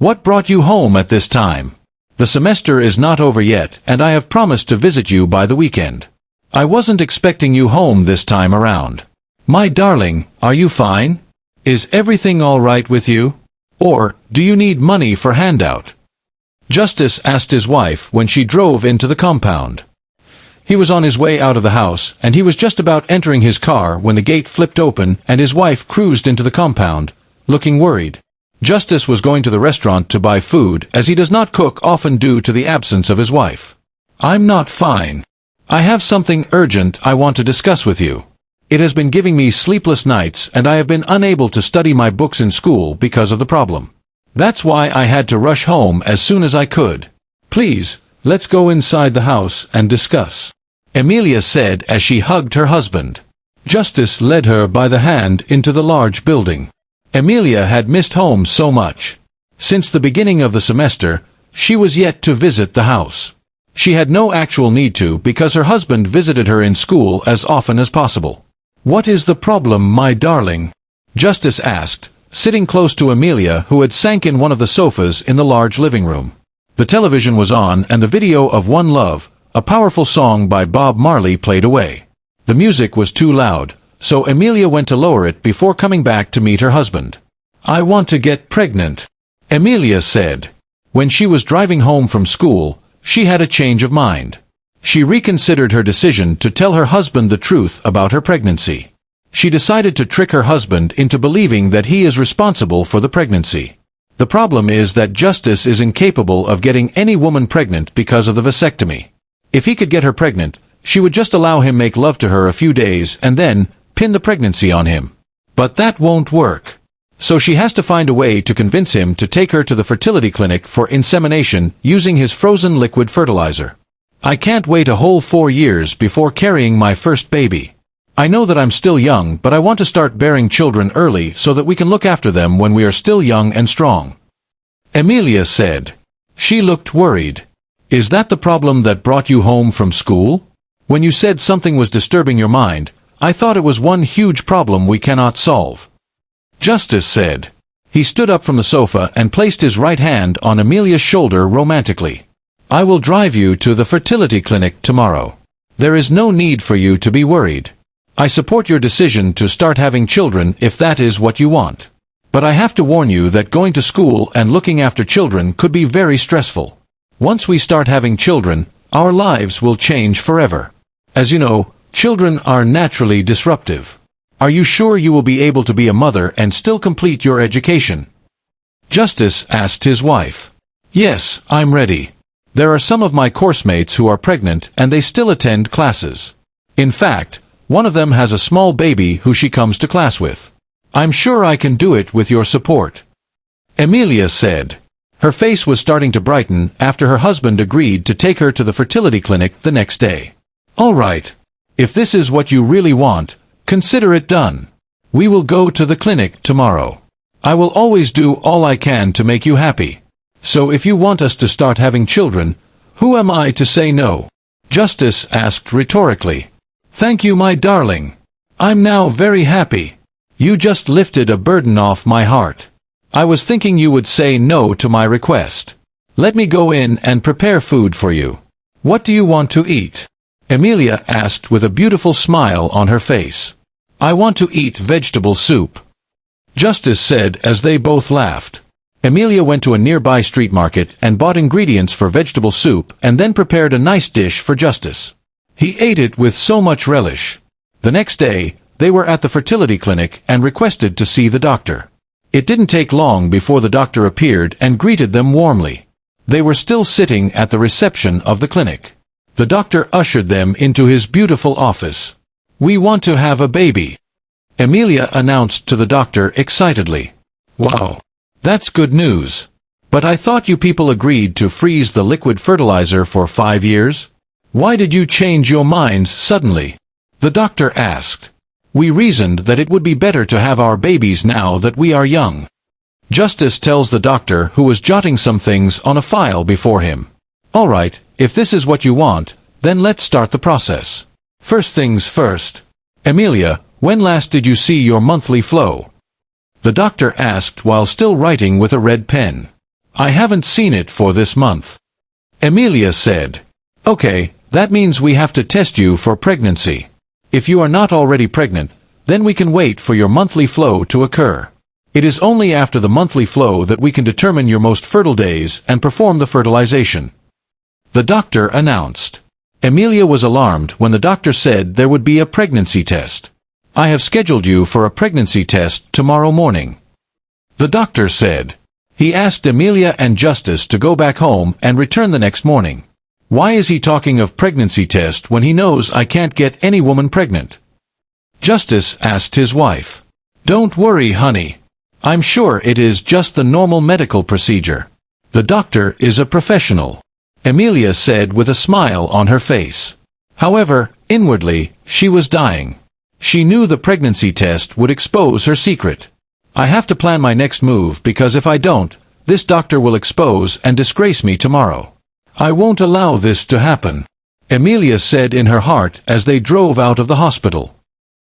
What brought you home at this time? The semester is not over yet, and I have promised to visit you by the weekend. I wasn't expecting you home this time around. My darling, are you fine? Is everything all right with you? Or, do you need money for handout? Justice asked his wife when she drove into the compound. He was on his way out of the house, and he was just about entering his car when the gate flipped open and his wife cruised into the compound, looking worried. Justice was going to the restaurant to buy food, as he does not cook often due to the absence of his wife. I'm not fine. I have something urgent I want to discuss with you. It has been giving me sleepless nights, and I have been unable to study my books in school because of the problem. That's why I had to rush home as soon as I could. Please, let's go inside the house and discuss, Emilia said as she hugged her husband. Justice led her by the hand into the large building. Emilia had missed home so much. Since the beginning of the semester, she was yet to visit the house. She had no actual need to because her husband visited her in school as often as possible. What is the problem, my darling? Justice asked, sitting close to Emilia, who had sank in one of the sofas in the large living room. The television was on and the video of One Love, a powerful song by Bob Marley, played away. The music was too loud, so Emilia went to lower it before coming back to meet her husband. I want to get pregnant, Emilia said. When she was driving home from school, she had a change of mind. She reconsidered her decision to tell her husband the truth about her pregnancy. She decided to trick her husband into believing that he is responsible for the pregnancy. The problem is that Justice is incapable of getting any woman pregnant because of the vasectomy. If he could get her pregnant, she would just allow him make love to her a few days and then pin the pregnancy on him. But that won't work. So she has to find a way to convince him to take her to the fertility clinic for insemination using his frozen liquid fertilizer. I can't wait a whole 4 years before carrying my first baby. I know that I'm still young, but I want to start bearing children early so that we can look after them when we are still young and strong, Emilia said. She looked worried. Is that the problem that brought you home from school? When you said something was disturbing your mind, I thought it was one huge problem we cannot solve, Justice said. He stood up from the sofa and placed his right hand on Emilia's shoulder romantically. I will drive you to the fertility clinic tomorrow. There is no need for you to be worried. I support your decision to start having children if that is what you want. But I have to warn you that going to school and looking after children could be very stressful. Once we start having children, our lives will change forever. As you know, children are naturally disruptive. Are you sure you will be able to be a mother and still complete your education? Justice asked his wife. Yes, I'm ready. There are some of my course mates who are pregnant and they still attend classes. In fact, one of them has a small baby who she comes to class with. I'm sure I can do it with your support, Emilia said. Her face was starting to brighten after her husband agreed to take her to the fertility clinic the next day. All right. If this is what you really want, consider it done. We will go to the clinic tomorrow. I will always do all I can to make you happy. So if you want us to start having children, who am I to say no? Justice asked rhetorically. Thank you, my darling. I'm now very happy. You just lifted a burden off my heart. I was thinking you would say no to my request. Let me go in and prepare food for you. What do you want to eat? Emilia asked with a beautiful smile on her face. I want to eat vegetable soup, Justice said as they both laughed. Emilia went to a nearby street market and bought ingredients for vegetable soup and then prepared a nice dish for Justice. He ate it with so much relish. The next day, they were at the fertility clinic and requested to see the doctor. It didn't take long before the doctor appeared and greeted them warmly. They were still sitting at the reception of the clinic. The doctor ushered them into his beautiful office. We want to have a baby, Emilia announced to the doctor excitedly. Wow, that's good news. But I thought you people agreed to freeze the liquid fertilizer for 5 years? Why did you change your minds suddenly? The doctor asked. We reasoned that it would be better to have our babies now that we are young, Justice tells the doctor, who was jotting some things on a file before him. All right, if this is what you want, then let's start the process. First things first. Emilia, when last did you see your monthly flow? The doctor asked while still writing with a red pen. I haven't seen it for this month. Emilia said. Okay, that means we have to test you for pregnancy. If you are not already pregnant, then we can wait for your monthly flow to occur. It is only after the monthly flow that we can determine your most fertile days and perform the fertilization. The doctor announced. Emilia was alarmed when the doctor said there would be a pregnancy test. I have scheduled you for a pregnancy test tomorrow morning. The doctor said. He asked Emilia and Justice to go back home and return the next morning. Why is he talking of pregnancy test when he knows I can't get any woman pregnant? Justice asked his wife. Don't worry, honey. I'm sure it is just the normal medical procedure. The doctor is a professional, Emilia said with a smile on her face. However, inwardly, she was dying. She knew the pregnancy test would expose her secret. I have to plan my next move because if I don't, this doctor will expose and disgrace me tomorrow. I won't allow this to happen, Emilia said in her heart as they drove out of the hospital.